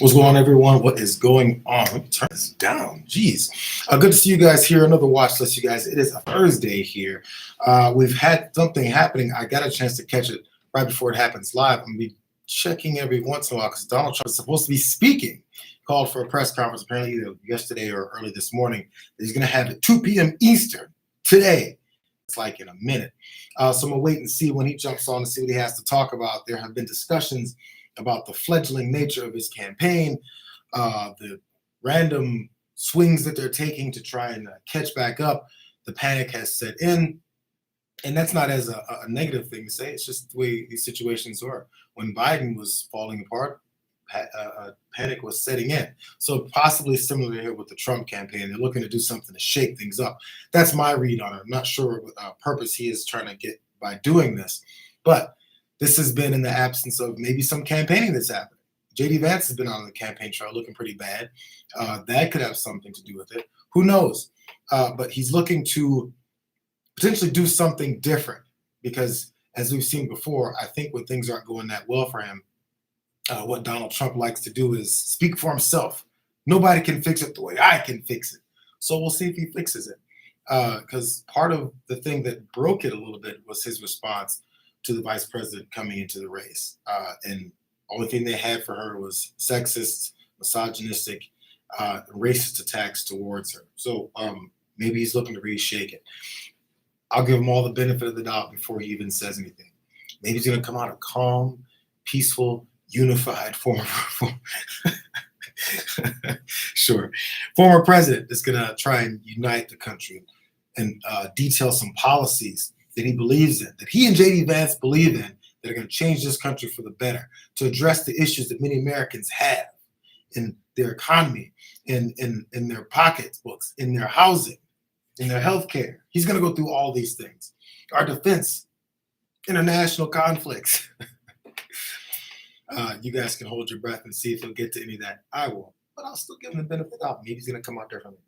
What's going on, everyone? What is going on? Let me turn this down. Jeez. Good to see you guys here. Another watch list, you guys. It is a Thursday here. We've had something happening. I got a chance to catch it right before it happens live. I'm going to be checking every once in a while because Donald Trump is supposed to be speaking. Called for a press conference apparently either yesterday or early this morning. He's going to have it 2 p.m. Eastern today. It's like in a minute. So I'm going to wait and see when he jumps on and see what he has to talk about. There have been discussions about the fledgling nature of his campaign, the random swings that they're taking to try and catch back up. The panic has set in, and that's not as a negative thing to say. It's just the way these situations are. When Biden was falling apart, panic was setting in. So possibly similar here with the Trump campaign. They're looking to do something to shake things up. That's my read on it. I'm not sure what purpose he is trying to get by doing this, but this has been in the absence of maybe some campaigning that's happening. J.D. Vance has been on the campaign trail looking pretty bad. That could have something to do with it. Who knows? But he's looking to potentially do something different because, as we've seen before, I think when things aren't going that well for him, what Donald Trump likes to do is speak for himself. Nobody can fix it the way I can fix it. So we'll see if he fixes it. Because part of the thing that broke it a little bit was his response to the vice president coming into the race. And only thing they had for her was sexist, misogynistic, racist attacks towards her. So maybe he's looking to reshake it. I'll give him all the benefit of the doubt before he even says anything. Maybe he's going to come out a calm, peaceful, unified former president that's going to try and unite the country and detail some policies that he believes in, that he and J.D. Vance believe in, that are going to change this country for the better, to address the issues that many Americans have in their economy, in their pocketbooks, in their housing, in their health care. He's going to go through all these things. Our defense, international conflicts. You guys can hold your breath and see if he'll get to any of that. I won't, but I'll still give him the benefit of the doubt. Maybe he's going to come out differently.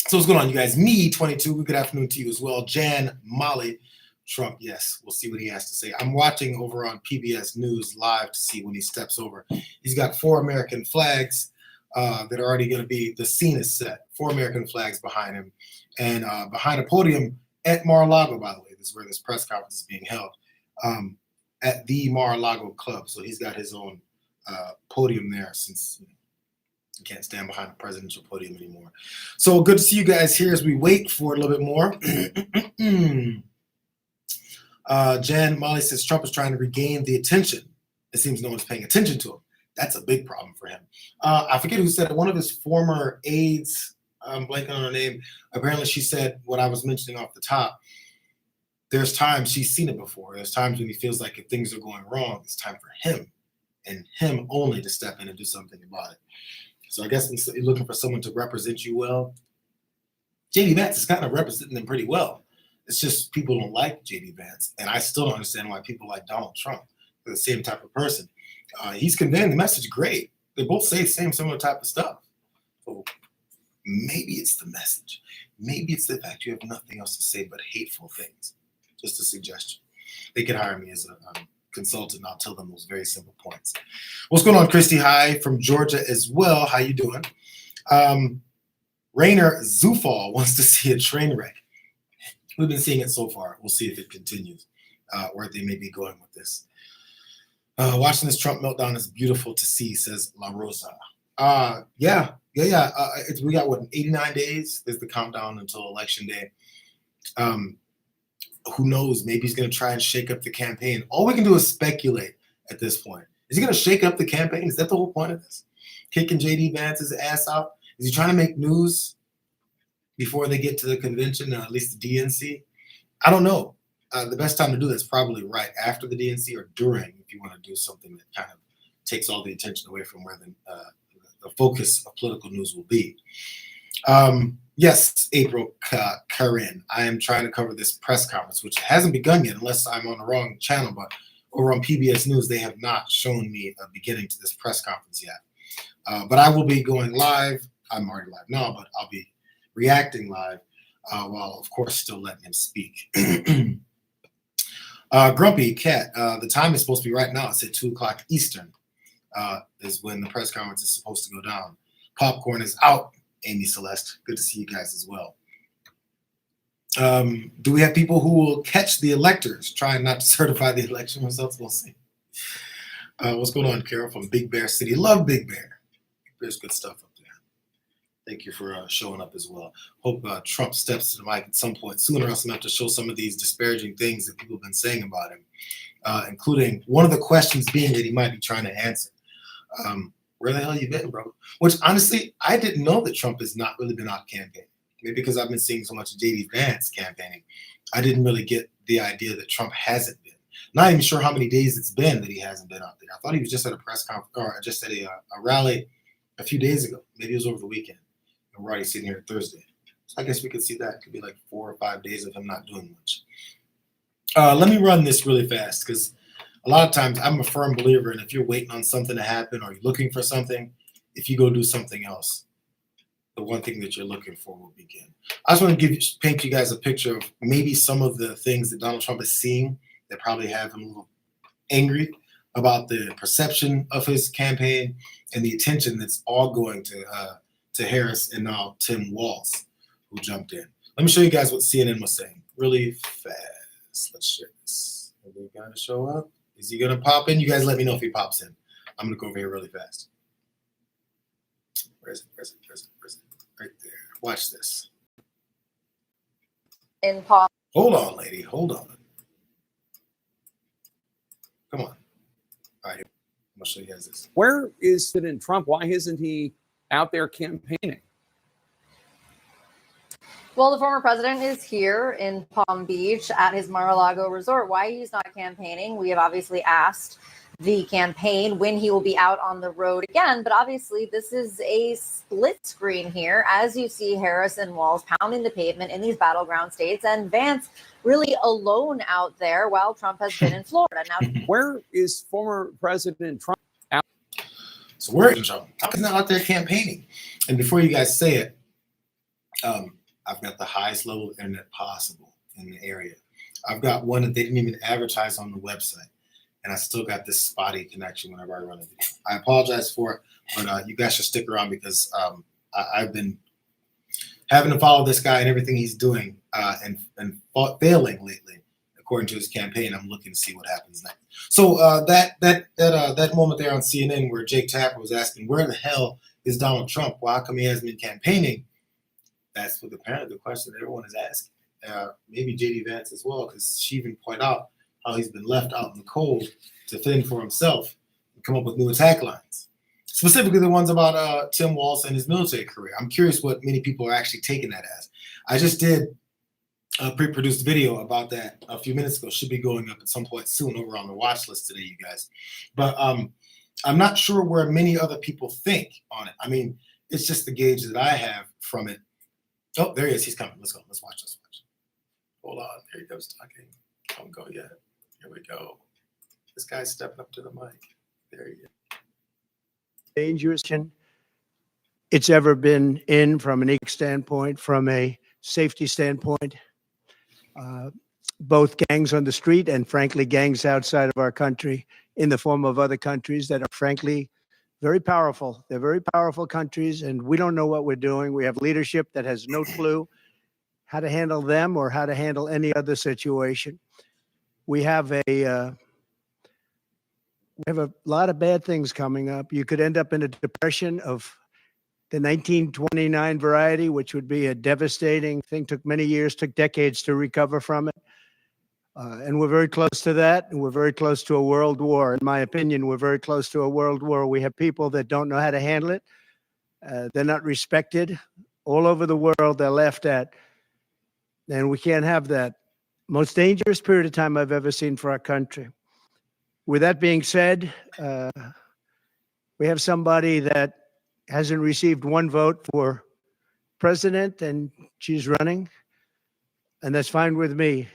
So what's going on, you guys? Me, 22. Good afternoon to you as well. Jan, Molly, Trump. Yes, we'll see what he has to say. I'm watching over on PBS News live to see when he steps over. He's got 4 American flags that are already going to be, the scene is set. 4 American flags behind him. And behind a podium at Mar-a-Lago, by the way, this is where this press conference is being held, at the Mar-a-Lago Club. So he's got his own podium there since you can't stand behind a presidential podium anymore. So good to see you guys here as we wait for a little bit more. Jan Molly says Trump is trying to regain the attention. It seems no one's paying attention to him. That's a big problem for him. I forget who said it. One of his former aides, I'm blanking on her name. Apparently she said what I was mentioning off the top. There's times she's seen it before. There's times when he feels like if things are going wrong, it's time for him and him only to step in and do something about it. So I guess you're looking for someone to represent you well. J.D. Vance is kind of representing them pretty well. It's just people don't like J.D. Vance. And I still don't understand why people like Donald Trump. They're the same type of person. He's conveying the message great. They both say the same similar type of stuff. So maybe it's the message. Maybe it's the fact you have nothing else to say but hateful things. Just a suggestion. They could hire me as a consultant. I'll tell them those very simple points. What's going on, Christy? Hi from Georgia as well. How you doing? Rainer Zufall wants to see a train wreck. We've been seeing it so far. We'll see if it continues, where they may be going with this. Watching this Trump meltdown is beautiful to see, says La Rosa. Yeah. We got, 89 days? There's the countdown until Election Day. Who knows? Maybe he's going to try and shake up the campaign. All we can do is speculate at this point. Is he going to shake up the campaign? Is that the whole point of this? Kicking J.D. Vance's ass out? Is he trying to make news before they get to the convention, at least the DNC? I don't know. The best time to do this is probably right after the DNC or during, if you want to do something that kind of takes all the attention away from where the focus of political news will be. Yes, April Karen, I am trying to cover this press conference, which hasn't begun yet unless I'm on the wrong channel, but over on PBS News, they have not shown me a beginning to this press conference yet. But I will be going live. I'm already live now, but I'll be reacting live while, of course, still letting him speak. Grumpy Cat, the time is supposed to be right now. It's at 2 o'clock Eastern. is when the press conference is supposed to go down. Popcorn is out, Amy Celeste. Good to see you guys as well. Do we have people who will catch the electors, trying not to certify the election results? We'll see. What's going on, Carol from Big Bear City? Love Big Bear. There's good stuff up there. Thank you for showing up as well. Hope Trump steps to the mic at some point soon, or else I'm going to have to show some of these disparaging things that people have been saying about him, including one of the questions being that he might be trying to answer. Where the hell you been, bro? Which, honestly, I didn't know that Trump has not really been out campaigning. Maybe because I've been seeing so much of J.D. Vance campaigning, I didn't really get the idea that Trump hasn't been. Not even sure how many days it's been that he hasn't been out there. I thought he was just at a press conference or just at a rally a few days ago. Maybe it was over the weekend. And we're already sitting here Thursday. So I guess we could see that. It could be like 4 or 5 days of him not doing much. Let me run this really fast because a lot of times I'm a firm believer in if you're waiting on something to happen or you're looking for something, if you go do something else, the one thing that you're looking for will begin. I just want to paint you guys a picture of maybe some of the things that Donald Trump is seeing that probably have him a little angry about the perception of his campaign and the attention that's all going to Harris and now Tim Walz, who jumped in. Let me show you guys what CNN was saying really fast. Let's share this. Are they going to show up? Is he going to pop in? You guys let me know if he pops in. I'm going to go over here really fast. Where is it? Right there. Watch this. In Palm. Hold on, lady. Hold on. Come on. All right. I'm going to show you guys this. Where is President Trump? Why isn't he out there campaigning? Well, the former president is here in Palm Beach at his Mar-a-Lago resort. Why he's not campaigning, we have obviously asked the campaign when he will be out on the road again. But obviously, this is a split screen here, as you see Harris and Walz pounding the pavement in these battleground states, and Vance really alone out there while Trump has been in Florida. Now, where is former President Trump out? So where is Trump? Trump is not out there campaigning. And before you guys say it, I've got the highest level of internet possible in the area. I've got one that they didn't even advertise on the website. And I still got this spotty connection whenever I run a video. I apologize for it, but you guys should stick around because I've been having to follow this guy and everything he's doing and failing lately, according to his campaign. I'm looking to see what happens next. So that moment there on CNN where Jake Tapper was asking, where the hell is Donald Trump? Well, how come he hasn't been campaigning? That's what apparently the question that everyone is asking. Maybe J.D. Vance as well, because she even pointed out how he's been left out in the cold to fend for himself and come up with new attack lines, specifically the ones about Tim Walz and his military career. I'm curious what many people are actually taking that as. I just did a pre-produced video about that a few minutes ago. Should be going up at some point soon over on the Watchlist today, you guys. But I'm not sure where many other people think on it. I mean, it's just the gauge that I have from it. Oh, there he is. He's coming. Let's go. Let's watch. Hold on. There he goes talking. Don't go yet. Here we go. This guy's stepping up to the mic. There he is. Dangerous it's ever been in from an economic standpoint, from a safety standpoint. Both gangs on the street and, frankly, gangs outside of our country in the form of other countries that are, frankly, very powerful. They're very powerful countries, and we don't know what we're doing. We have leadership that has no clue how to handle them or how to handle any other situation. We have a lot of bad things coming up. You could end up in a depression of the 1929 variety, which would be a devastating thing. Took many years, took decades to recover from it. And we're very close to that. And we're very close to a world war. In my opinion, we're very close to a world war. We have people that don't know how to handle it. They're not respected. All over the world, they're laughed at. And we can't have that. Most dangerous period of time I've ever seen for our country. With that being said, we have somebody that hasn't received one vote for president, and she's running, and that's fine with me.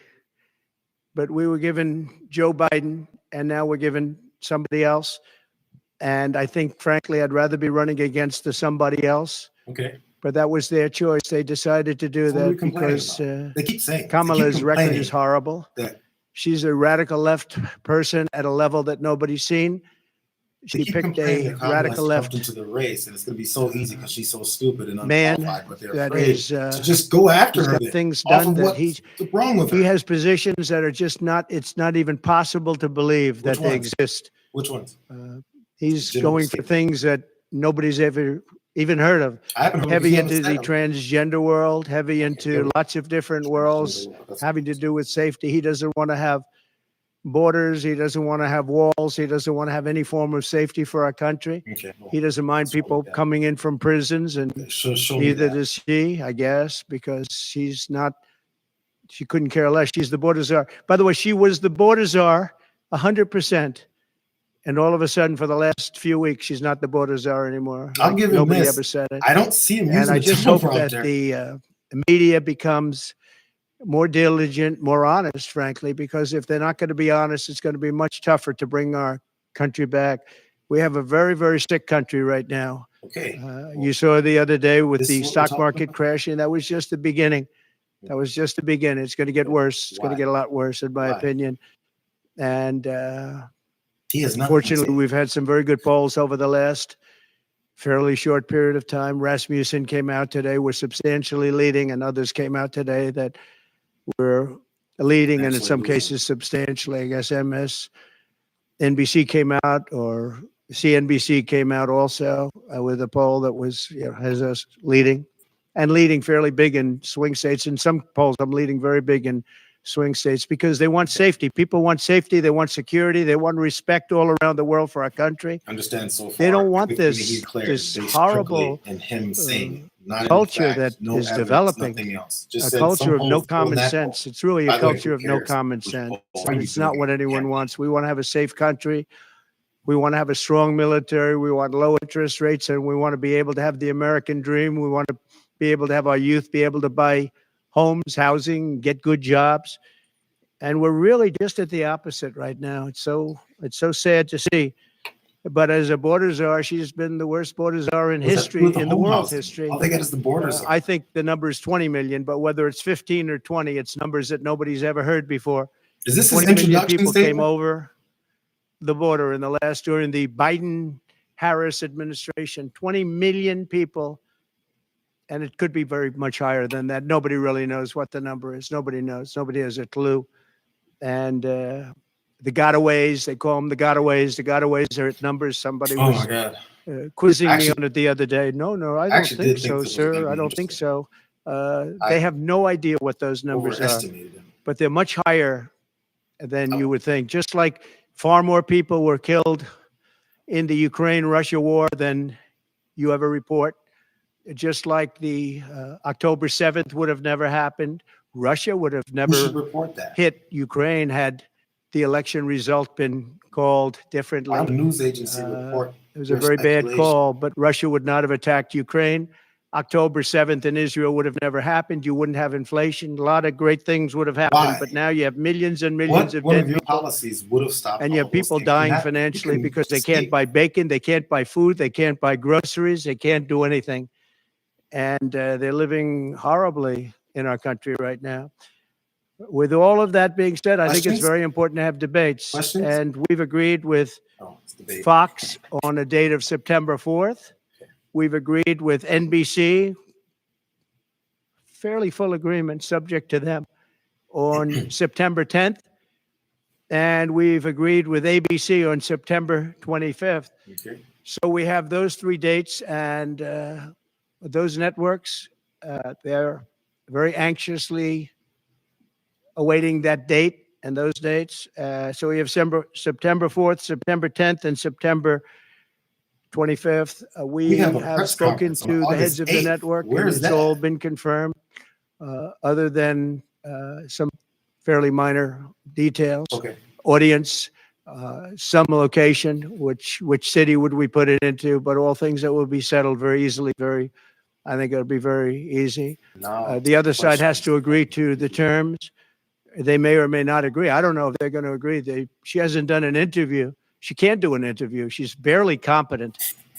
But we were given Joe Biden, and now we're given somebody else. And I think, frankly, I'd rather be running against somebody else. Okay. But that was their choice. They decided to do that because they keep saying Kamala's record is horrible. That she's a radical left person at a level that nobody's seen. She keep picked complaining a that Kamala radical has jumped left into the race, and it's going to be so easy because she's so stupid and man unqualified. But they're that afraid is to just go after he's her. got Then, things off done of that what's wrong with her. he has positions that are just not, it's not even possible to believe Which that they ones? exist. Which ones? He's General going for statement. things that nobody's ever even heard of. I haven't heard Heavy of into the transgender world, heavy into lots of different worlds, having to do with safety. He doesn't want to have borders. He doesn't want to have walls. He doesn't want to have any form of safety for our country. Okay. He doesn't mind people coming in from prisons, and neither does she, I guess, because she's not, she couldn't care less. She's the border czar. By the way, she was the border czar 100%. And all of a sudden, for the last few weeks, she's not the border czar anymore. I'll give him nobody this. ever said it. I don't see him And using I the just hope that teleprompter. the media becomes more diligent, more honest, frankly, because if they're not going to be honest, it's going to be much tougher to bring our country back. We have a very, very sick country right now. Okay. You saw the other day with This the is what we're stock talking market about? crashing. That was just the beginning. That was just the beginning. It's going to get worse. It's going to Why? get a lot worse, in my Why? opinion. And He has nothing to fortunately, say. we've had some very good polls over the last fairly short period of time. Rasmussen came out today. We're substantially leading, and others came out today that we're leading, and in some cases substantially. I guess MSNBC came out, or CNBC came out also with a poll that was, has us leading, and leading fairly big in swing states. In some polls, I'm leading very big in swing states because they want safety. People want safety. They want security. They want respect all around the world for our country. Understand so far. They don't want everything this he declared this based horrible strictly in him saying it, not culture in fact, that no is evidence, developing, nothing else. Just a said culture some of no polls pulled common that sense. poll. It's really By a the way, culture who of no cares common which sense. poll And you it's not doing what it? anyone Yeah. wants. We want to have a safe country. We want to have a strong military. We want low interest rates, and we want to be able to have the American dream. We want to be able to have our youth be able to buy homes, housing, get good jobs. And we're really just at the opposite right now. It's so sad to see. But as a border czar, she's been the worst border czar in history, in the world history. All they got is the borders. I think the number is 20 million, but whether it's 15 or 20, it's numbers that nobody's ever heard before. Is this his 20 million introduction people came statement? over the border in the last, during the Biden-Harris administration. 20 million people, and it could be very much higher than that. Nobody really knows what the number is. Nobody knows. Nobody has a clue. And the gotaways, they call them the gotaways. The gotaways are at numbers. Somebody Oh was my God. quizzing me Actually- on it the other day. No, I I don't actually think did think so, this was gonna sir. be I don't think interesting. so. They have no idea what those numbers are, Overestimated him. but they're much higher than you would think. Just like far more people were killed in the Ukraine-Russia war than you ever report. Just like the October 7th would have never happened. Russia would have Who never should report that? hit Ukraine had the election result been called differently. Why would a news agency report? It was a your very bad speculation? call, but Russia would not have attacked Ukraine. October 7th in Israel would have never happened. You wouldn't have inflation. A lot of great things would have happened, Why? but now you have millions and millions of One dead of your people. policies would have stopped And you all have those people things from dying happening. You financially can because they escape. can't buy bacon, they can't buy food, they can't buy groceries, they can't do anything. And they're living horribly in our country right now. With all of that being said, I think it's Questions? very important to have debates. Questions? And we've agreed with Oh, it's debate. Fox on a date of September 4th. We've agreed with NBC, fairly full agreement, subject to them, on September 10th. And we've agreed with ABC on September 25th. Okay. So we have those three dates, and those networks, they're very anxiously awaiting that date and those dates. So we have September 4th, September 10th, and September 25th. We have a have press spoken conference on to the August heads of the 8th. network, Where and is it's that? all been confirmed, other than some fairly minor details. Okay. Audience, some location, which city would we put it into, but all things that will be settled very easily. I think it'll be very easy. Now, The other side has questions. to agree to the terms. They may or may not agree. I don't know if they're going to agree. She hasn't done an interview. She can't do an interview. She's barely competent,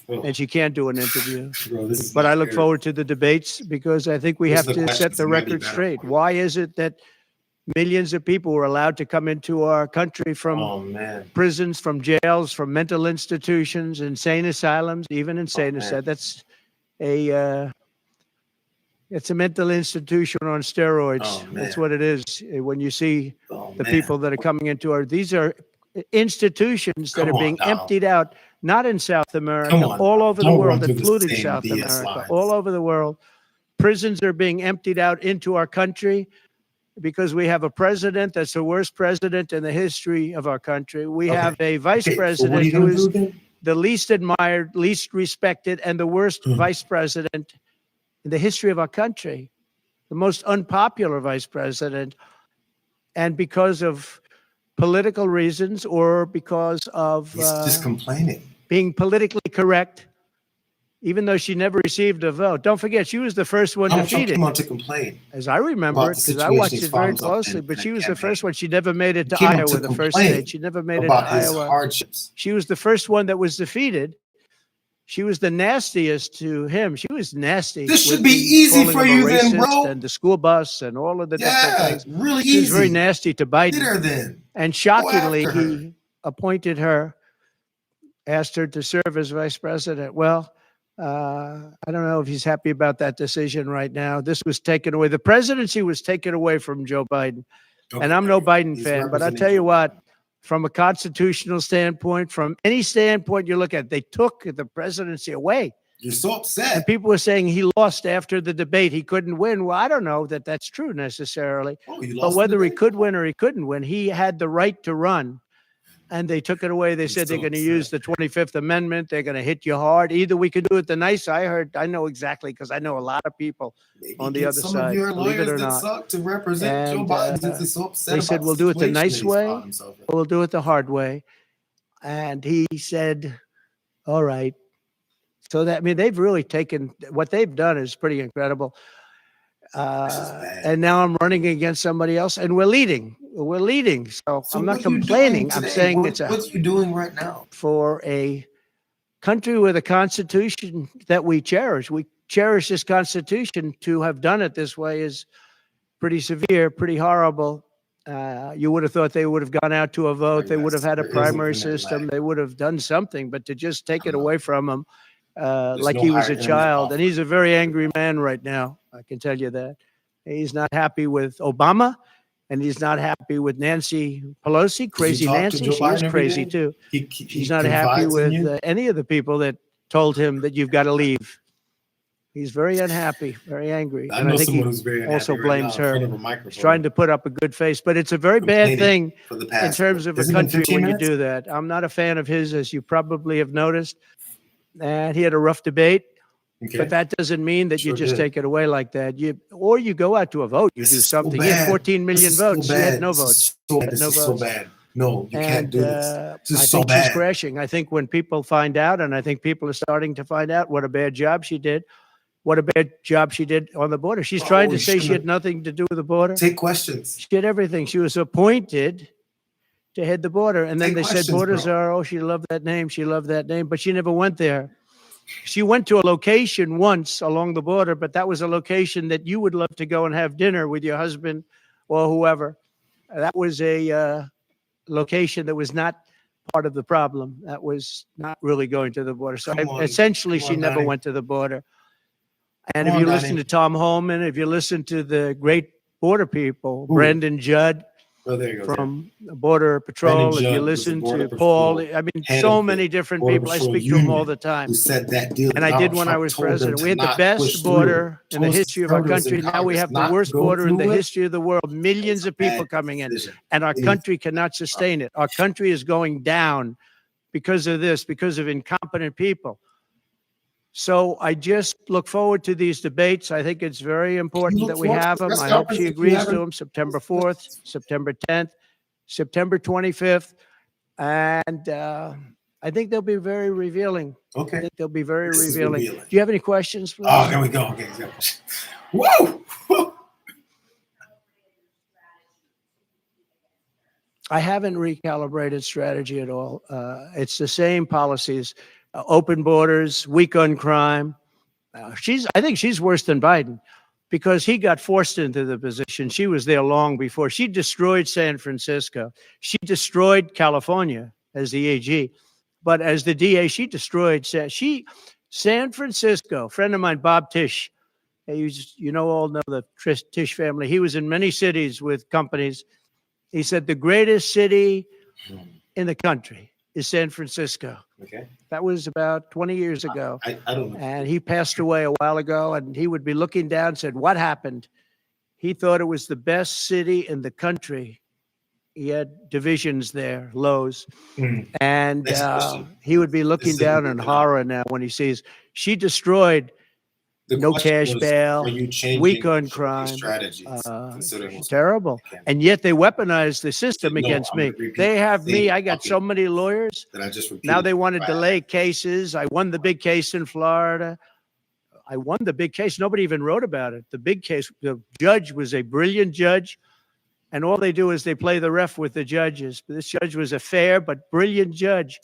Oh, and she can't do an interview. bro, this is But not I look fair. forward to the debates because I think we Those have are the to set questions the that might be record better straight. for you. Why is it that Millions of people were allowed to come into our country from Oh man. prisons, from jails, from mental institutions, insane asylums, even insane asylums. That's it's a mental institution on steroids. Oh, That's man. what it is. When you see Oh, the man. people that are coming into our, these are institutions that Come are on being now. emptied out, not in South America, Come on all now. over the Don't world, run through the including same South BS America, lines. all over the world. Prisons are being emptied out into our country because we have a president that's the worst president in the history of our country. We Okay. have a vice Okay, so what are president you who gonna do is again? the least admired, least respected, and the worst Mm. vice president in the history of our country, the most unpopular vice president. And because of political reasons or because of He's just complaining. being politically correct, even though she never received a vote. Don't forget, she was the first one Donald Trump defeated, came out to complain as I remember about it, the because I situation watched he's it very found himself closely. in But a she was the campaign. first one. She never made it He to came out Iowa, to the first complain state. She never made it to about his Iowa. hardships. She was the first one that was defeated. She was the nastiest to him. She was nasty. This should with be the easy calling for him a you then, racist bro. and the school bus and all of the different Yeah, things. really She was very easy. nasty to Hit Biden. her then. And shockingly, after her. he appointed her, asked her to serve as vice president. Well, I don't know if he's happy about that decision right now. This was taken away. The presidency was taken away from Joe Biden. Okay, And I'm no Biden he's fan, but I'll representing tell you Joe what, Biden. from a constitutional standpoint, from any standpoint you look at, they took the presidency away. You're so upset. And people were saying he lost after the debate. He couldn't win. Well, I don't know that that's true necessarily. Oh, you But lost whether the he debate? could win or he couldn't win, he had the right to run. And they took it away. They He's said they're so going to upset. use the 25th Amendment. They're going to hit you hard. Either we could do it the nice. I know exactly, because I know a lot of people Maybe on the get other some side, of your believe it lawyers or that not. suck to represent Joe And, Biden since he's so upset they about said, the we'll do it the situation nice that he's way, found himself in. we'll do it the hard way. And he said, all right. So that, I mean, they've really taken, what they've done is pretty incredible. This is bad. And now I'm running against somebody else, and we're leading. We're leading. So I'm not what are you doing complaining. I'm today? saying what are you doing right now? for a country with a constitution that we cherish. We cherish this constitution. To have done it this way is pretty severe, pretty horrible. You would have thought they would have gone out to a vote. They would have had a There is an primary internet system. lag. They would have done something, but to just take I it know. away from him like no he was higher a internet child. offer. And he's a very angry man right now. I can tell you that. He's not happy with Obama, and he's not happy with Nancy Pelosi, crazy talk to Nancy. Joe She Biden is every crazy day? too. He She's not happy confides in with you? any of the people that told him that you've got to leave. He's very unhappy, very angry. I And know I think someone he who's very also unhappy right blames now in her. front of a microphone. He's trying to put up a good face, but it's a very bad complaining thing for the in past. terms of a Has it been country 15 when you minutes? do that. I'm not a fan of his, as you probably have noticed. And he had a rough debate, Okay. but that doesn't mean that you Sure just did. take it away like that. Or you go out to a vote, you This do is so something. He had bad. 14 million This is so votes. She had bad. no This is votes. so Had bad. This no is so votes. bad. No, you can't And do this. This I is so think she's bad. crashing. I think when people find out, and I think people are starting to find out what a bad job she did, what a bad job she did on the border. She's trying to you say she shouldn't had nothing to do with the border. Take questions. She did everything. She was appointed to head the border. And then Take they said questions, borders bro. are, oh, she loved that name. She loved that name, but she never went there. She went to a location once along the border, but that was a location that you would love to go and have dinner with your husband or whoever. That was a location that was not part of the problem. That was not really going to the border. So Come on. essentially, Come she on, never Donnie. went to the border. And Come if you on, listen Donnie. to Tom Homan, if you listen to the great border people, Who? Brandon Judd Oh, there you go. from Border Patrol, if Judd you was the listen Border to Paul, Patrol I mean, head so of the many different Border people. I Patrol speak to them all Union the time. who said that deal. And I did when I was president. We had the best border in the history of our country. Now we have the worst border in the history of the world. Millions of people coming in, and our country cannot sustain it. Our country is going down because of this, because of incompetent people. So I just look forward to these debates. I think it's very important that we have them. I hope she agrees to them September 4th, September 10th, September 25th. And I think they'll be very revealing. I Okay. think they'll be very This is revealing. revealing. Do you have any questions, please? Oh, here we go. Okay. Whoa! I haven't recalibrated strategy at all. It's the same policies, open borders, weak on crime. I think she's worse than Biden. because he got forced into the position. She was there long before. She destroyed San Francisco. She destroyed California as the AG. But as the DA, she destroyed San Francisco. Friend of mine, Bob Tisch, all know the Tisch family. He was in many cities with companies. He said the greatest city in the country is San Francisco. Okay. That was about 20 years ago. I don't know. And he passed away a while ago, and he would be looking down and said, what happened? He thought it was the best city in the country. He had divisions there, Lowe's. And he would be looking down in horror now when he sees she destroyed no cash bail, weak on crime. Terrible. And yet they weaponized the system against me. They have me. I got so many lawyers. Now they want to delay cases. I won the big case in Florida. I won the big case. Nobody even wrote about it. The big case, the judge was a brilliant judge. And all they do is they play the ref with the judges. This judge was a fair but brilliant judge.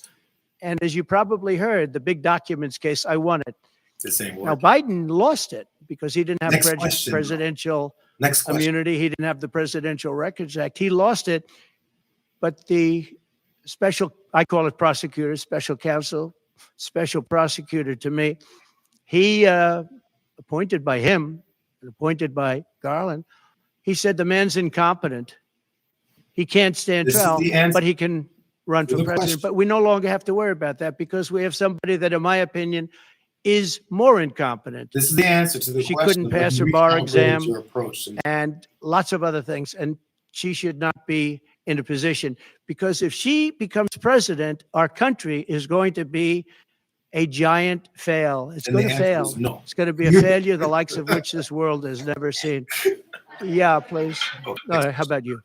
And as you probably heard, the big documents case, I won it. The same way. Now, Biden lost it because he didn't have presidential immunity. He didn't have the Presidential Records Act. He lost it. But the I call it prosecutor, special counsel, special prosecutor to me, he appointed by him, appointed by Garland, he said the man's incompetent. He can't stand trial, but he can run for president. But we no longer have to worry about that because we have somebody that, in my opinion, is more incompetent. This is the answer to the question. She couldn't pass her bar exam and lots of other things. And she should not be in a position because if she becomes president, our country is going to be a giant fail. It's going to fail. No. It's going to be a failure the likes of which this world has never seen. Yeah, please. How about you?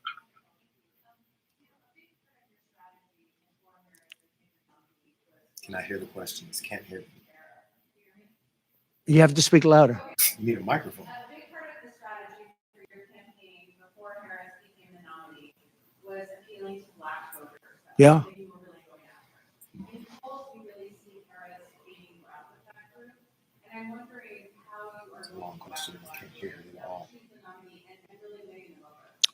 Can I hear the questions? Can't hear them. You have to speak louder. You need a microphone. A big part of the strategy for your campaign before Harris became the nominee was appealing to Black voters. Yeah. You were really going after. In polls, we really see Harris being out with that group. And I'm wondering how you are going Long question. Can't hear it at all.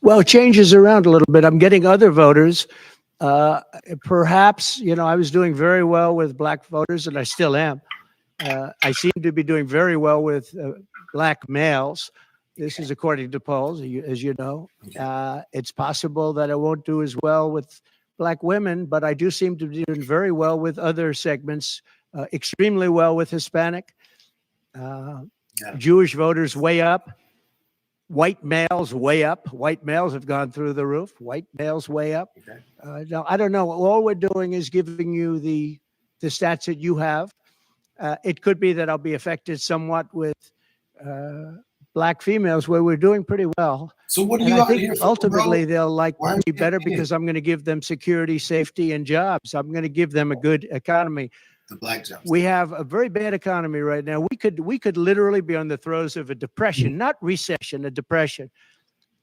Well, it changes around a little bit. I'm getting other voters. Perhaps, I was doing very well with Black voters, and I still am. I seem to be doing very well with Black males. This is according to polls, as you know. It's possible that I won't do as well with Black women, but I do seem to be doing very well with other segments, extremely well with Hispanic. Jewish voters way up. White males way up. White males have gone through the roof. White males way up. Now, I don't know. All we're doing is giving you the stats that you have. It could be that I'll be affected somewhat with Black females where we're doing pretty well. So what do you got here for, ultimately they'll like me better because I'm going to give them security, safety, and jobs. I'm going to give them a good economy. The Black jobs. We have a very bad economy right now. We could literally be on the throes of a depression, not recession, a depression.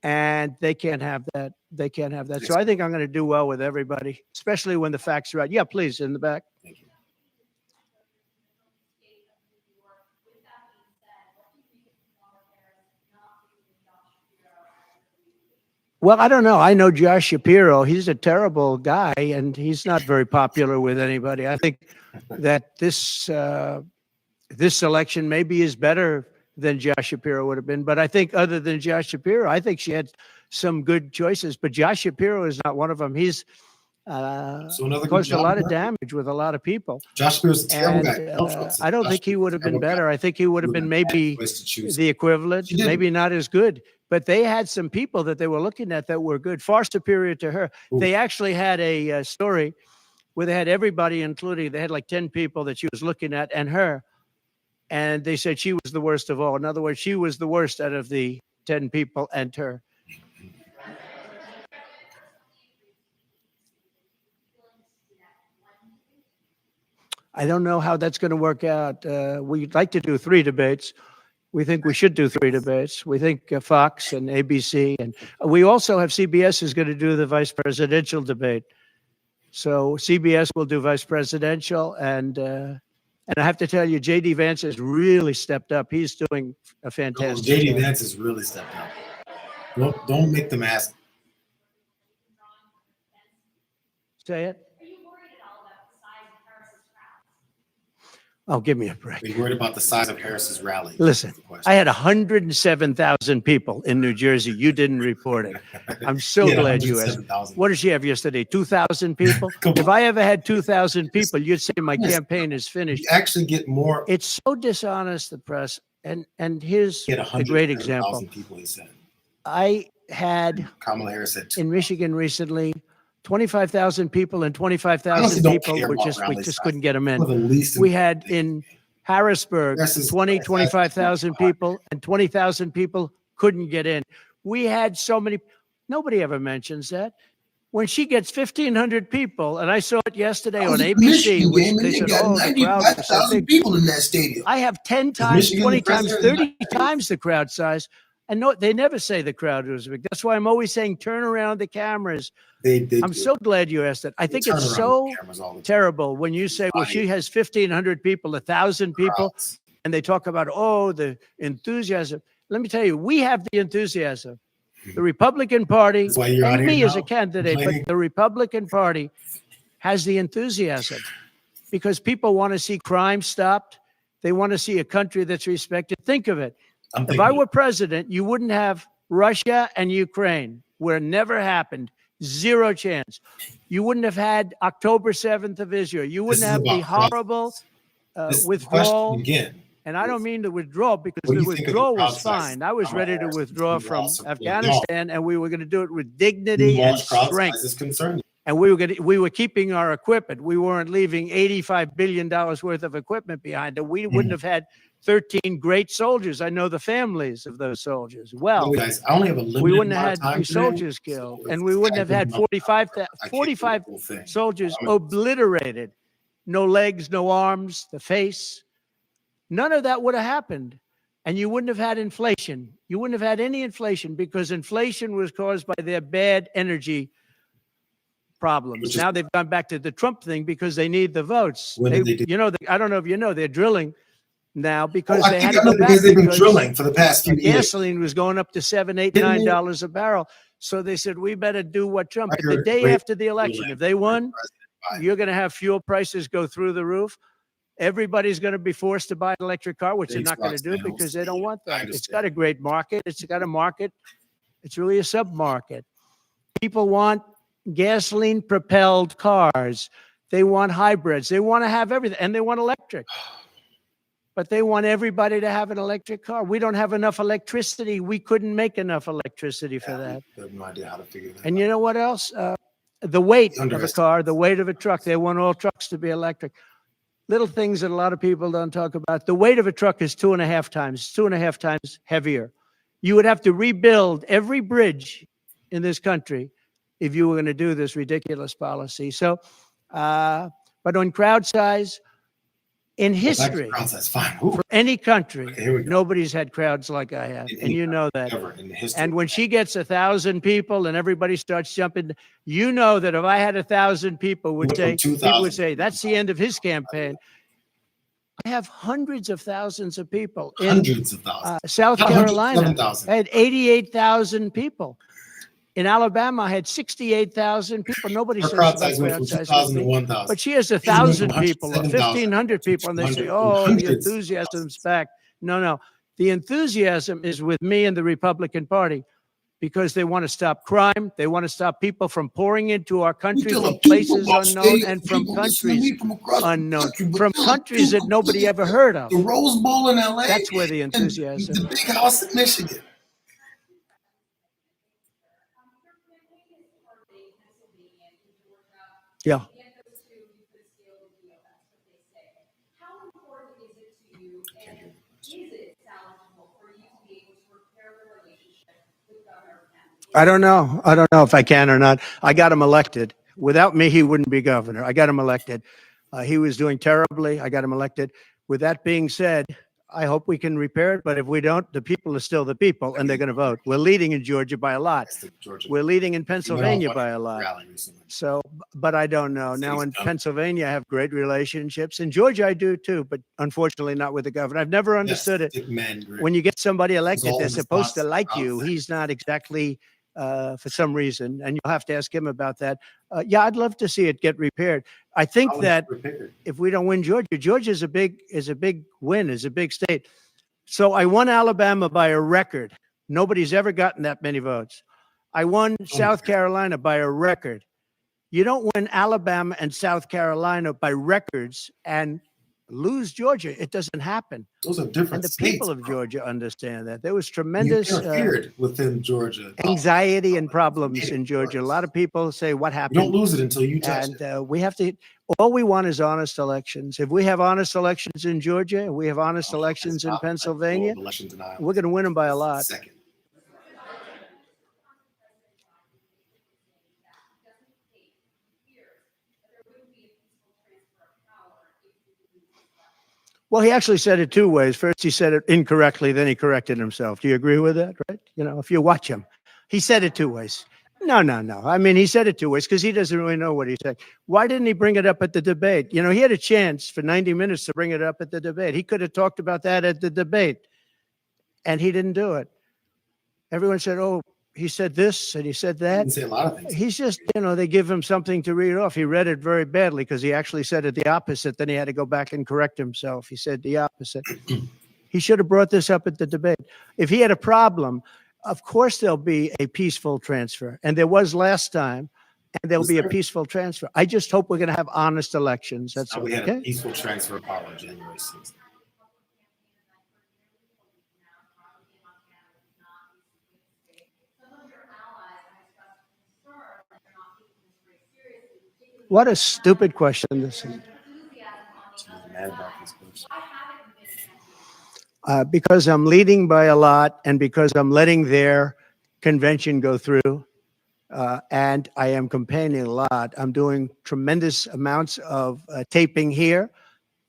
And they can't have that. They can't have that. So I think I'm going to do well with everybody, especially when the facts are right. Yeah, please, in the back. Thank you. Well, I don't know. I know Josh Shapiro. He's a terrible guy, and he's not very popular with anybody. I think that this election maybe is better than Josh Shapiro would have been. But I think other than Josh Shapiro, I think she had some good choices. But Josh Shapiro is not one of them. He's caused a lot of damage with a lot of people. Josh Shapiro's a terrible guy. I don't think he would have been better. I think he would have been maybe the equivalent, maybe not as good. But they had some people that they were looking at that were good, far superior to her. Ooh. They actually had a story where they had everybody, including, they had like 10 people that she was looking at and her. And they said she was the worst of all. In other words, she was the worst out of the 10 people and her. I don't know how that's going to work out. We'd like to do 3 debates. We think we should do 3 debates. We think Fox and ABC. And we also have CBS is going to do the vice presidential debate. So CBS will do vice presidential and And I have to tell you, J.D. Vance has really stepped up. He's doing a fantastic JD job. Vance has really stepped up. Don't make them ask. Say it. Are you worried at all about the size of Harris's crowd? Oh, give me a break. Are you worried about the size of Harris's rally? Listen, I had 107,000 people in New Jersey. You didn't report it. I'm so Yeah, glad you asked. 107,000. What did she have yesterday? 2,000 people? Come If on. I ever had 2,000 people, you'd say my Yes. campaign is finished. You actually get more. It's so dishonest, the press. And here's Get a great 107,000 example. people, he said. I had Kamala Harris said two. in Michigan recently 25,000 people, and I 25,000 honestly don't people care were about just, we rally just size. couldn't get them in. One of the least We had important in Harrisburg This is- 20, 25,000 people, and 20,000 people couldn't get in. We had so many, nobody ever mentions that. When she gets 1,500 people, and I saw it yesterday on ABC, which they said, oh, the crowd was so big. people in that stadium. I have 10 times, Michigan 20 the times, president? 30 times the crowd size. And no, they never say the crowd was big. That's why I'm always saying, turn around the cameras. They I'm so glad you asked that. I think turn it's around so the cameras all the time. terrible when you say, well, she has 1,500 people, 1,000 people, Crowds. and they talk about, oh, the enthusiasm. Let me tell you, we have the enthusiasm. The Republican Party, That's why you're out and here me as a now candidate, but complaining. the Republican Party has the enthusiasm because people want to see crime stopped. They want to see a country that's respected. Think of it. I'm If thinking, I were president, you wouldn't have Russia and Ukraine, where it never happened. Zero chance. You wouldn't have had October 7th of Israel. You this wouldn't is have the about horrible this withdrawal. question again. And I don't mean the withdrawal because What do the you think of the withdrawal crowd was size? fine. I was Kamala ready to Harris withdraw was from also- Afghanistan, and we were going to do it with You dignity and launched crowd strength. size is concerning. And we were keeping our equipment. We weren't leaving $85 billion worth of equipment behind. And we wouldn't have had 13 great soldiers. I know the families of those soldiers well. Guys, I only have a limited We wouldn't have amount had of time few today, soldiers so killed, if and we this wouldn't guy have had goes up, 45 I can't do the 45 whole thing. soldiers I'm gonna- obliterated. No legs, no arms, the face. None of that would have happened. And you wouldn't have had inflation. You wouldn't have had any inflation because inflation was caused by their bad energy problems. Which is- Now they've gone back to the Trump thing because they need the votes. When did they do- You know, I don't know if you know, they're drilling now because I they think had to I know go back because they've been because drilling for the past few years. gasoline was going up to $7, $8, Didn't they- $9 a barrel. So they said, we better do what Trump. I But the heard day great after the election, drilling if they won, President Biden. you're going to have fuel prices go through the roof. Everybody's going to be forced to buy an electric car, which they're Thanks, not going to do Roxanne. because they don't want I that. It's understand. got a great market. It's got a market. It's really a sub-market. People want gasoline propelled cars. They want hybrids. They want to have everything, and they want electric. But they want everybody to have an electric car. We don't have enough electricity. We couldn't make enough electricity for that. I have no idea how to figure that And out. you know what else? The weight of a Underestimate. car, the weight of a truck. They want all trucks to be electric. Little things that a lot of people don't talk about. The weight of a truck is 2.5 times heavier. You would have to rebuild every bridge in this country if you were going to do this ridiculous policy. So, but on crowd size, in Well, back to history, crowd size, fine. Ooh, for any country, okay, here we go. nobody's had crowds like I have. In And any you know that. Ever in the history. And when she gets 1,000 people and everybody starts jumping, you know that if I had 1,000 people would Went say, from people 2,000 would say, that's the end of his campaign. I have hundreds of thousands of people in Hundreds of thousands. South Not hundreds, Carolina. 7,000. I had 88,000 people. In Alabama, I had 68,000 people. Nobody Our says crowd about size went crowd from size. 2,000 to 1,000. But she has went 1,000 from people or 7,000 1,500 people, and they say, 200, "Oh, the hundreds of enthusiasm's back." No. The enthusiasm is with me and the Republican Party because they want to stop crime. They want to stop people from pouring into our country Still from have people places off unknown stage, and from people listening to countries me from across the unknown, country, but from still have countries that people nobody listening ever heard of. to the Rose Bowl in LA. That's where the and enthusiasm. The big house in Michigan. Yeah. Get those two, you could seal the deal. That's what they say. How important is it to you, and is it salvageable for you to be able to repair the relationship with Governor Kemp? I don't know. I don't know if I can or not. I got him elected. Without me, he wouldn't be governor. I got him elected. He was doing terribly. I got him elected. With that being said, I hope we can repair it, but if we don't, the people are still the people, and they're going to vote. We're leading in Georgia by a lot. That's the Georgia We're leading in he went off Pennsylvania on by a lot. rally recently. So, but I don't know. So Now he's in done. Pennsylvania, I have great relationships. In Georgia, I do too, but unfortunately not with the governor. I've never understood it. Stick man grip. When you get somebody elected, all they're in supposed to response like to you. outside. He's not exactly for some reason, and you'll have to ask him about that. Yeah, I'd love to see it get repaired. I think How that repaired? if we don't win Georgia, Georgia is a big win, is a big state. So I won Alabama by a record. Nobody's ever gotten that many votes. I won South Carolina by a record. You don't win Alabama and South Carolina by records and lose Georgia. It doesn't happen. Those are different And the states. people of bro. Georgia understand that. There was You tremendous interfered within Georgia. anxiety and problems in Georgia. A lot of people say, what You don't happened? lose it until you touch it. And we have to, all we want is honest elections. If we have honest elections in Georgia, and we have honest elections in Pennsylvania, Election denial. we're going to win them by a lot. Second. Well, he actually said it two ways. First, he said it incorrectly, then he corrected himself. Do you agree with that, right? You know, if you watch him, he said it two ways. No. I mean, he said it two ways because he doesn't really know what he said. Why didn't he bring it up at the debate? You know, he had a chance for 90 minutes to bring it up at the debate. He could have talked about that at the debate, and he didn't do it. Everyone said, oh, he said this and he said You that. can say a lot of things. He's just, you know, they give him something to read off. He read it very badly because he actually said it the opposite. Then he had to go back and correct himself. He said the opposite. He should have brought this up at the debate. If he had a problem, of course there'll be a peaceful transfer. And there was last time, and there'll be a peaceful transfer. I just hope we're going to have honest elections. That's all. We had a Okay. peaceful transfer of power on January 6th. What a stupid question this is. Mad about this question. Because I'm leading by a lot and because I'm letting their convention go through, and I am campaigning a lot. I'm doing tremendous amounts of taping here.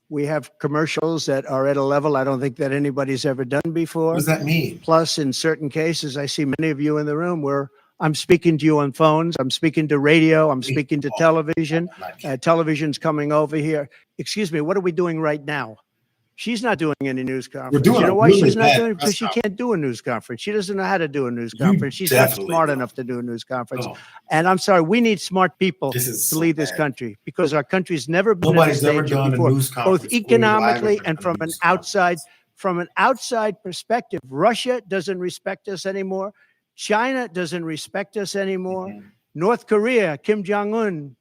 We have commercials that are at a level I don't think that anybody's ever done before. What does that mean? Plus, in certain cases, I see many of you in the room where I'm speaking to you on phones, I'm speaking to radio, I'm speaking to television. Television's coming over here. Excuse me, what are we doing right now? She's not doing any news conference. doing You know a why really she's not bad doing it? Because press she conference. can't do a news conference. She doesn't know how to do a news You conference. She's not definitely smart don't. enough to do a news conference. Oh, And I'm sorry, we need smart people this is to so lead this bad. country because our country's never been at Nobody's this ever stage done a before, news conference. both economically and from an outside. outside perspective. Russia doesn't respect us anymore. China doesn't respect us anymore. Mm-hmm. North Korea, Kim Jong-un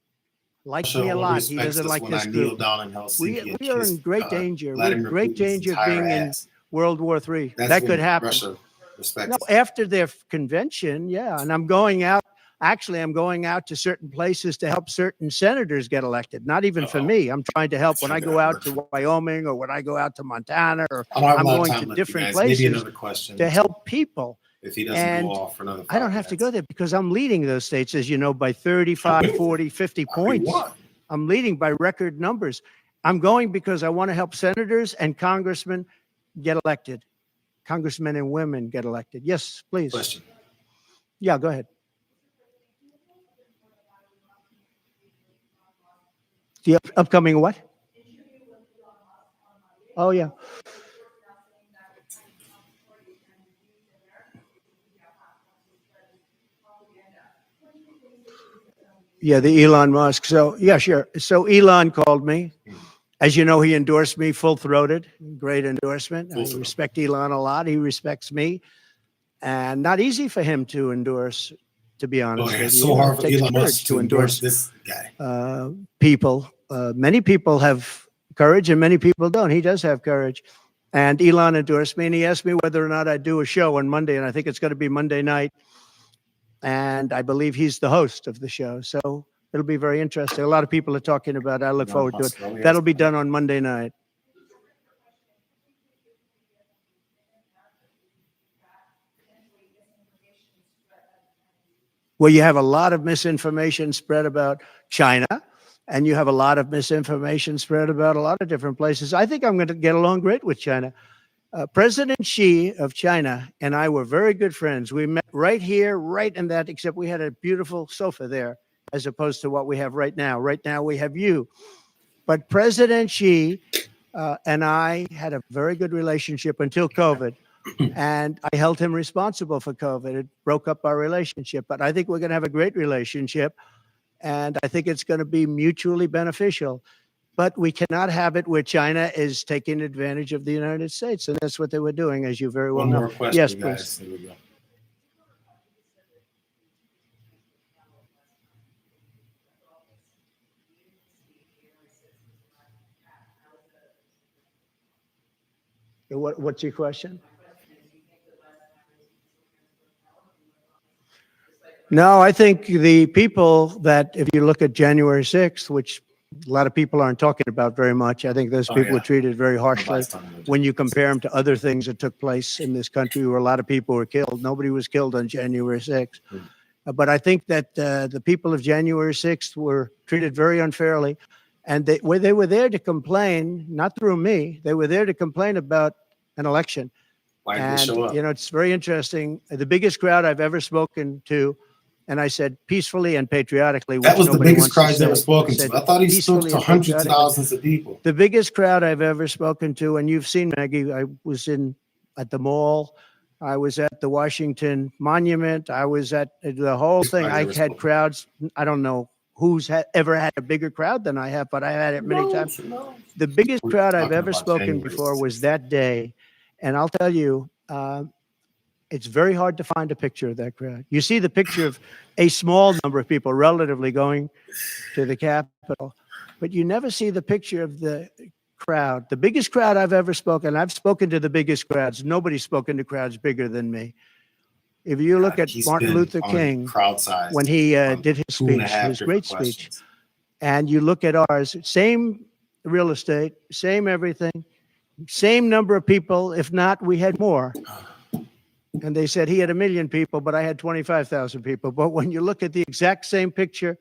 likes me a lot. He doesn't like this group. We are in great danger. We're in great danger of being in World War III. That could happen. Russia respects No, us. after their convention, yeah. And I'm going out. Actually, I'm going out to certain places to help certain senators get elected. Not even for me. I'm trying to help when I go out to Wyoming or when I go out to Montana or I don't have I'm a lot of going time to left, you different guys. Maybe places another question to help people. if he doesn't And go off for another 5 I don't have to go minutes. there because I'm leading those states, as you know, by 35, 40, 50 points. Won. I'm leading by record numbers. I'm going because I want to help senators and congressmen get elected. Congressmen and women get elected. Yes, please. Question. Yeah, go ahead. The upcoming what? Oh, yeah. Yeah, the Elon Musk. So, yeah, sure. So Elon called me. As you know, he endorsed me full-throated. Great endorsement. I respect Elon a lot. He respects me. And not easy for him to endorse, to be honest with you. It's so hard for It takes Elon courage Musk to endorse this guy. People. Many people have courage and many people don't. He does have courage. And Elon endorsed me, and he asked me whether or not I'd do a show on Monday, and I think it's going to be Monday night. And I believe he's the host of the show. So it'll be very interesting. A lot of people are talking about it. I look forward to it. That'll be done on Monday night. Well, you have a lot of misinformation spread about China, and you have a lot of misinformation spread about a lot of different places. I think I'm going to get along great with China. President Xi of China and I were very good friends. We met right here, right in that, except we had a beautiful sofa there as opposed to what we have right now. Right now we have you. But President Xi and I had a very good relationship until COVID. And I held him responsible for COVID. It broke up our relationship. But I think we're going to have a great relationship. And I think it's going to be mutually beneficial. But we cannot have it where China is taking advantage of the United States. And that's what they were doing, as you very well One know. more question, Yes, guys. please. Here we go. What's your question? No, I think the people that, if you look at January 6th, which a lot of people aren't talking about very much, I think those people were treated very harshly when you compare them to other things that took place in this country where a lot of people were killed. Nobody was killed on January 6th. But I think that the people of January 6th were treated very unfairly. And they were there to complain, not through me, they were there to complain about an election. Why did they And, show up? you know, it's very interesting. The biggest crowd I've ever spoken to, and I said peacefully and patriotically. That which was the nobody biggest wants to crowd he's ever say. spoken Said to. I thought he spoke peacefully to and hundreds of patriotically. thousands of people. The biggest crowd I've ever spoken to, and you've seen, Maggie, I was at the mall. I was at the Washington Monument. I was at the whole thing. I had crowds. I don't know who's ever had a bigger crowd than I have, but I had it many times. The biggest We're crowd I've talking ever about spoken January before was 6th. that day. And I'll tell you, it's very hard to find a picture of that crowd. You see the picture of a small number of people relatively going to the Capitol, but you never see the picture of the crowd. The biggest crowd I've ever spoken, I've spoken to the biggest crowds. Nobody's spoken to crowds bigger than me. If you look at He's Martin been Luther on King, crowd size when he on did his 2.5 speech, his different great speech, questions. and you look at ours, same real estate, same everything, same number of people. If not, we had more. And they said he had 1 million people, but I had 25,000 people. But when you look at the exact same picture,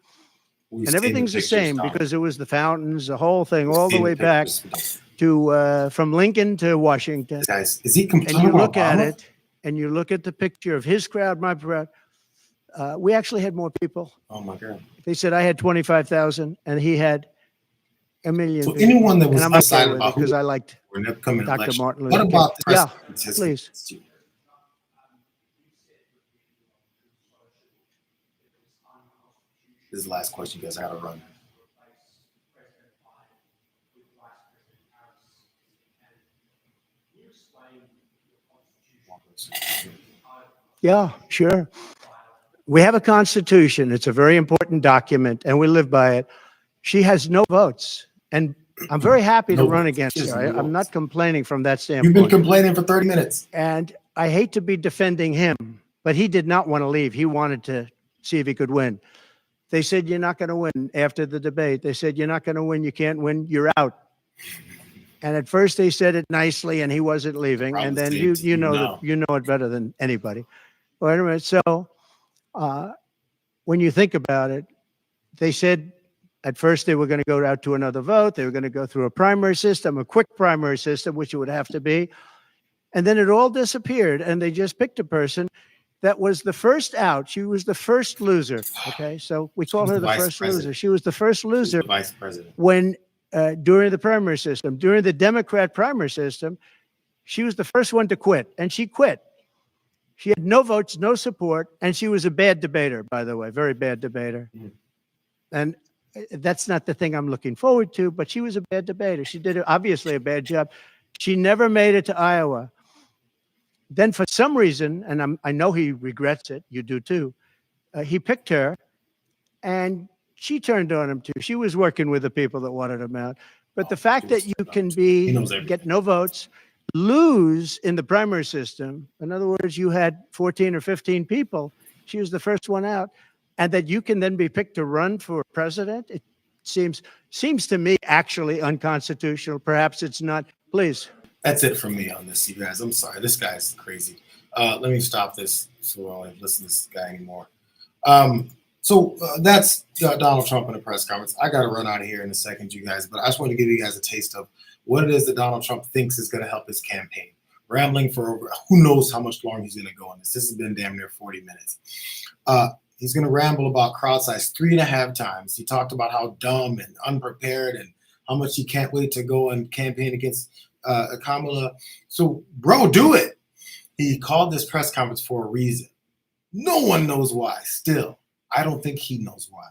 We've and seen everything's the pictures, same Tom. because it was the fountains, the whole thing, We've all the seen way back pictures. to from Lincoln to Washington. Guys, is he And complaining you about look at Obama? it, and you look at the picture of his crowd, my crowd. We actually had more people. Oh my God. They said I had 25,000, and he had 1 million. So people. anyone that was and I'm okay excited with it about who because I liked we're in the upcoming Dr. election. Martin What Luther King. about the Yeah, president's please. history? This is the last question, you guys. I gotta run. Yeah, sure. We have a constitution. It's a very important document, and we live by it. She has no votes, and I'm very happy to No run votes. against She has her. no I'm not votes. complaining from that You've been standpoint. complaining for 30 minutes. And I hate to be defending him, but he did not want to leave. He wanted to see if he could win. They said, you're not going to win after the debate. They said, you're not going to win. You can't win. You're out. And at first they said it nicely, and he wasn't leaving. And then you know it better than anybody. Wait a minute. So when you think about it, they said at first they were going to go out to another vote. They were going to go through a primary system, a quick primary system, which it would have to be. And then it all disappeared, and they just picked a person that was the first out. She was the first loser. Okay, so we call her the first loser. She was the first loser The vice president. when during the primary system, during the Democrat primary system, she was the first one to quit, and she quit. She had no votes, no support, and she was a bad debater, by the way, very bad debater. And that's not the thing I'm looking forward to, but she was a bad debater. She did obviously a bad job. She never made it to Iowa. Then for some reason, and I know he regrets it, you do too, he picked her, and she turned on him too. She was working with the people that wanted him out. But the fact that you can get no votes, lose in the primary system, in other words, you had 14 or 15 people, she was the first one out, and that you can then be picked to run for president, it seems to me actually unconstitutional. Perhaps it's not. Please. That's it from me on this, you guys. I'm sorry. This guy's crazy. Let me stop this so I won't listen to this guy anymore. So that's Donald Trump in a press conference. I got to run out of here in a second, you guys, but I just want to give you guys a taste of what it is that Donald Trump thinks is going to help his campaign. rambling for over, who knows how much longer he's going to go on this. This has been damn near 40 minutes. He's going to ramble about crowd size 3.5 times. He talked about how dumb and unprepared and how much he can't wait to go and campaign against Kamala. So, bro, do it. He called this press conference for a reason. No one knows why. Still, I don't think he knows why,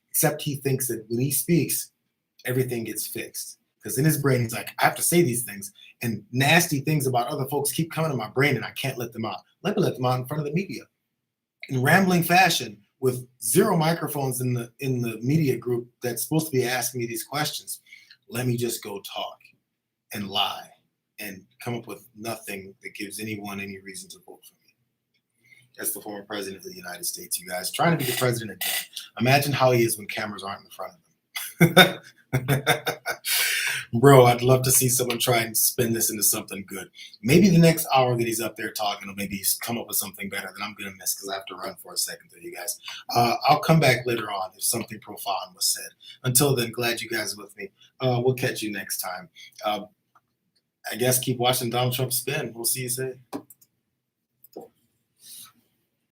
except he thinks that when he speaks, everything gets fixed. Because in his brain, he's like, I have to say these things, and nasty things about other folks keep coming to my brain, and I can't let them out. Let me let them out in front of the media. In rambling fashion, with 0 microphones in the media group that's supposed to be asking me these questions, let me just go talk and lie and come up with nothing that gives anyone any reason to vote for me. That's the former president of the United States, you guys, trying to be the president again. Imagine how he is when cameras aren't in front of him. Bro, I'd love to see someone try and spin this into something good. Maybe the next hour that he's up there talking, or maybe he's come up with something better that I'm going to miss because I have to run for a second there, you guys. I'll come back later on if something profound was said. Until then, glad you guys are with me. We'll catch you next time. I guess keep watching Donald Trump spin. We'll see you soon.